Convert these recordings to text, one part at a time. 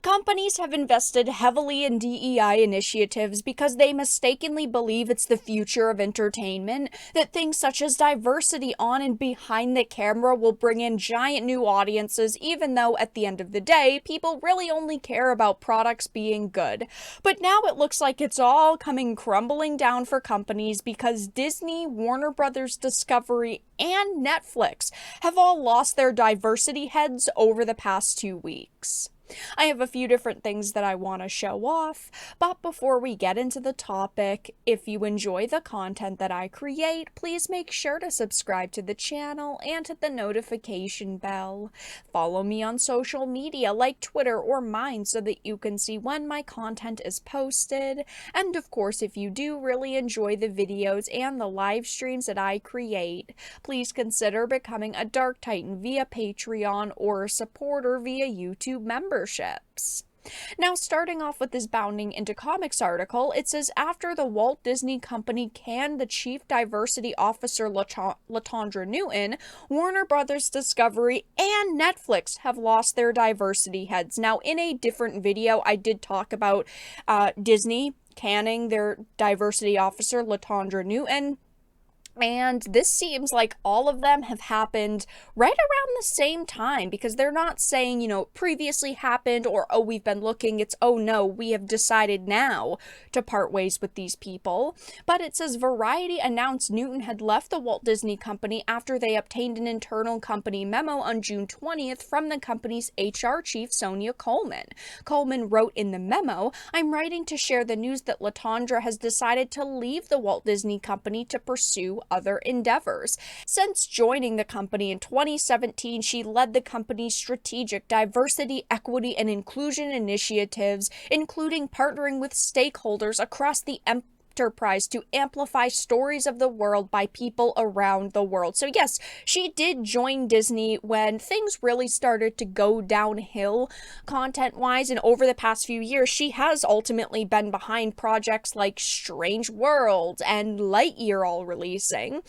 Companies have invested heavily in DEI initiatives because they mistakenly believe it's the future of entertainment, that things such as diversity on and behind the camera will bring in giant new audiences, even though at the end of the day, people really only care about products being good. But now it looks like it's all coming crumbling down for companies because Disney, Warner Brothers Discovery, and Netflix have all lost their diversity heads over the past 2 weeks. I have a few different things that I want to show off, but before we get into the topic, if you enjoy the content that I create, please make sure to subscribe to the channel and hit the notification bell. Follow me on social media like Twitter or mine so that you can see when my content is posted. And of course, if you do really enjoy the videos and the live streams that I create, please consider becoming a Dark Titan via Patreon or a supporter via YouTube memberships. Now, starting off with this Bounding into Comics article, it says after the Walt Disney Company canned the Chief Diversity Officer Latondra Newton, Warner Brothers Discovery and Netflix have lost their diversity heads. Now, in a different video, I did talk about Disney canning their diversity officer Latondra Newton. And this seems like all of them have happened right around the same time, because they're not saying, previously happened or, oh, we've been looking. It's, oh no, we have decided now to part ways with these people. But it says Variety announced Newton had left the Walt Disney Company after they obtained an internal company memo on June 20th from the company's HR chief, Sonia Coleman. Coleman wrote in the memo, "I'm writing to share the news that Latondra has decided to leave the Walt Disney Company to pursue other endeavors. Since joining the company in 2017, she led the company's strategic diversity, equity, and inclusion initiatives, including partnering with stakeholders across the enterprise to amplify stories of the world by people around the world." So yes, she did join Disney when things really started to go downhill content-wise, and over the past few years, she has ultimately been behind projects like Strange World and Lightyear all releasing.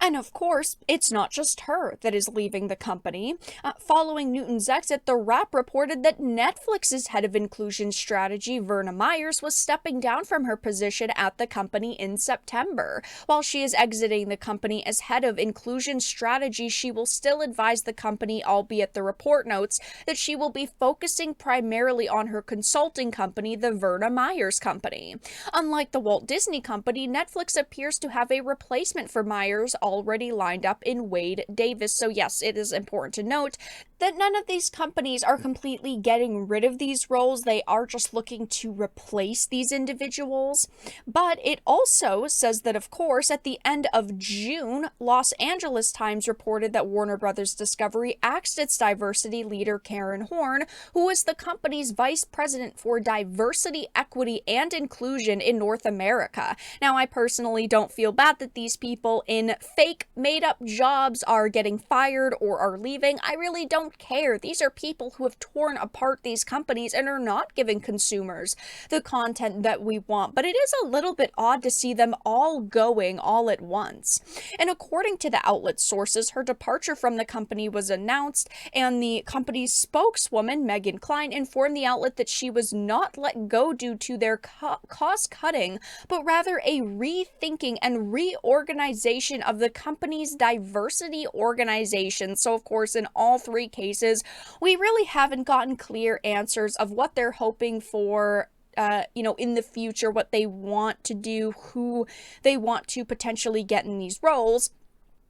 And of course, it's not just her that is leaving the company. Following Newton's exit, The Wrap reported that Netflix's head of inclusion strategy, Verna Myers, was stepping down from her position at the company in September. While she is exiting the company as head of inclusion strategy, she will still advise the company, albeit the report notes that she will be focusing primarily on her consulting company, the Verna Myers Company. Unlike the Walt Disney Company, Netflix appears to have a replacement for Myers already lined up in Wade Davis. So yes, it is important to note that none of these companies are completely getting rid of these roles. They are just looking to replace these individuals. But it also says that, of course, at the end of June, Los Angeles Times reported that Warner Brothers Discovery axed its diversity leader Karen Horn, who was the company's vice president for diversity, equity, and inclusion in North America. Now, I personally don't feel bad that these people in fake made-up jobs are getting fired or are leaving. I really don't care. These are people who have torn apart these companies and are not giving consumers the content that we want. But it is a little bit odd to see them all going all at once. And according to the outlet sources, her departure from the company was announced, and the company's spokeswoman, Megan Klein, informed the outlet that she was not let go due to their cost cutting, but rather a rethinking and reorganization of the company's diversity organization. So of course, in all three cases, we really haven't gotten clear answers of what they're hoping for in the future, what they want to do, who they want to potentially get in these roles.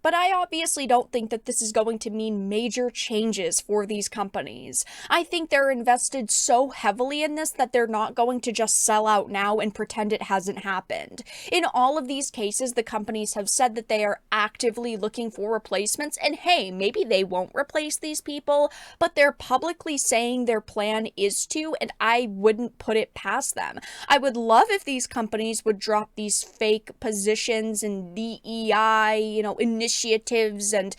But I obviously don't think that this is going to mean major changes for these companies. I think they're invested so heavily in this that they're not going to just sell out now and pretend it hasn't happened. In all of these cases, the companies have said that they are actively looking for replacements, and hey, maybe they won't replace these people, but they're publicly saying their plan is to, and I wouldn't put it past them. I would love if these companies would drop these fake positions and DEI, initiatives and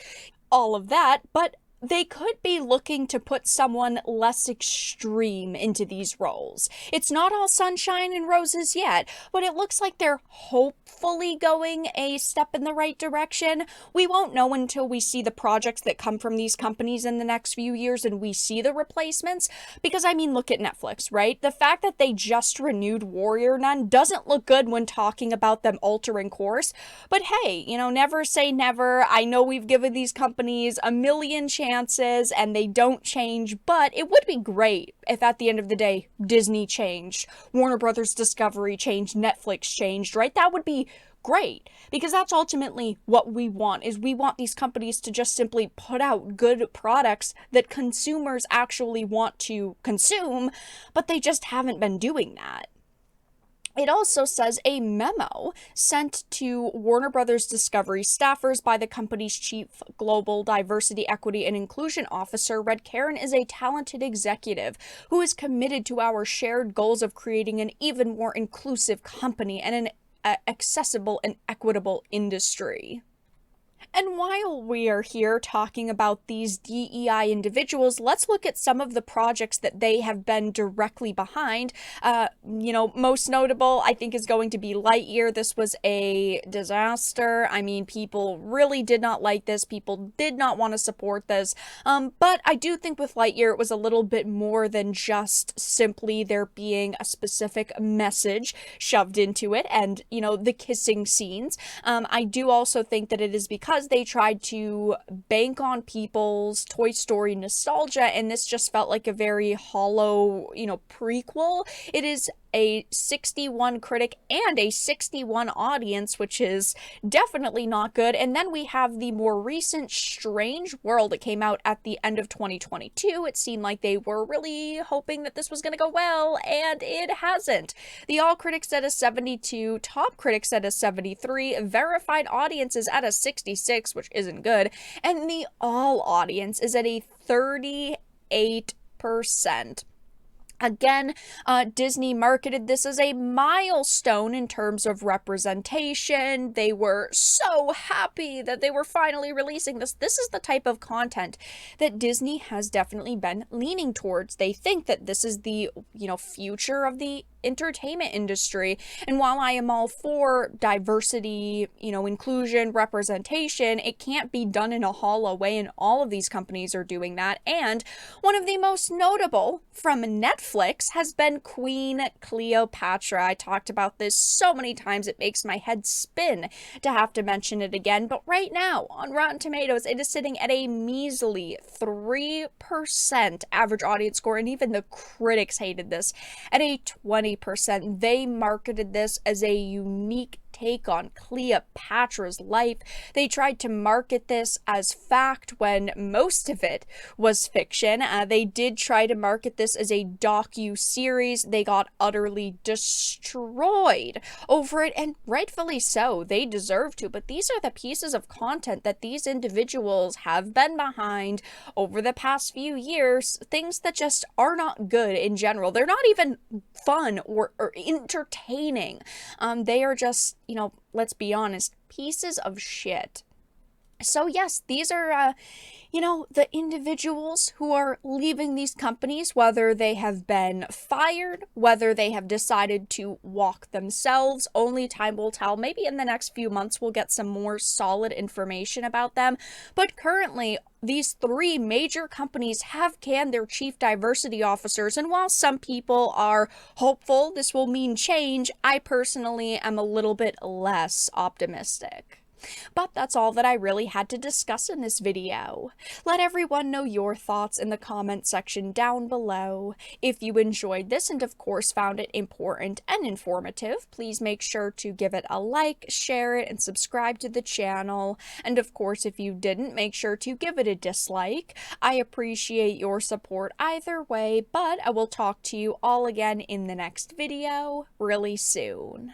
all of that, but they could be looking to put someone less extreme into these roles. It's not all sunshine and roses yet, but it looks like they're hopefully going a step in the right direction. We won't know until we see the projects that come from these companies in the next few years and we see the replacements. Because, I mean, look at Netflix, right? The fact that they just renewed Warrior Nun doesn't look good when talking about them altering course. But hey, never say never. I know we've given these companies a million chances and they don't change, but it would be great if at the end of the day Disney changed, Warner Brothers Discovery changed, Netflix changed, right? That would be great, because that's ultimately what we want. Is we want these companies to just simply put out good products that consumers actually want to consume, but they just haven't been doing that. It also says a memo sent to Warner Brothers Discovery staffers by the company's chief global diversity, equity, and inclusion officer read, "Karen is a talented executive who is committed to our shared goals of creating an even more inclusive company and an accessible and equitable industry." And while we are here talking about these DEI individuals, let's look at some of the projects that they have been directly behind. Most notable, I think, is going to be Lightyear. This was a disaster. I mean, people really did not like this. People did not want to support this. But I do think with Lightyear, it was a little bit more than just simply there being a specific message shoved into it and, the kissing scenes. I do also think that it is because they tried to bank on people's Toy Story nostalgia, and this just felt like a very hollow, prequel. It is a 61 critic and a 61 audience, which is definitely not good. And then we have the more recent Strange World that came out at the end of 2022. It seemed like they were really hoping that this was going to go well, and it hasn't. The All Critics at a 72, Top Critics at a 73, Verified Audiences at a 66, which isn't good, and the All Audience is at a 38%. Again, Disney marketed this as a milestone in terms of representation. They were so happy that they were finally releasing this. This is the type of content that Disney has definitely been leaning towards. They think that this is the, future of the entertainment industry. And while I am all for diversity, inclusion, representation, it can't be done in a hollow way, and all of these companies are doing that. And one of the most notable from Netflix has been Queen Cleopatra. I talked about this so many times it makes my head spin to have to mention it again, but right now on Rotten Tomatoes it is sitting at a measly 3% average audience score, and even the critics hated this at a 20%. They marketed this as a unique take on Cleopatra's life. They tried to market this as fact when most of it was fiction. They did try to market this as a docu-series. They got utterly destroyed over it, and rightfully so. They deserve to, but these are the pieces of content that these individuals have been behind over the past few years, things that just are not good in general. They're not even fun or entertaining. They are just, let's be honest, pieces of shit. So yes, these are, the individuals who are leaving these companies, whether they have been fired, whether they have decided to walk themselves, only time will tell. Maybe in the next few months we'll get some more solid information about them. But currently, these three major companies have canned their chief diversity officers, and while some people are hopeful this will mean change, I personally am a little bit less optimistic. But that's all that I really had to discuss in this video. Let everyone know your thoughts in the comment section down below. If you enjoyed this and of course found it important and informative, please make sure to give it a like, share it, and subscribe to the channel. And of course, if you didn't, make sure to give it a dislike. I appreciate your support either way, but I will talk to you all again in the next video really soon.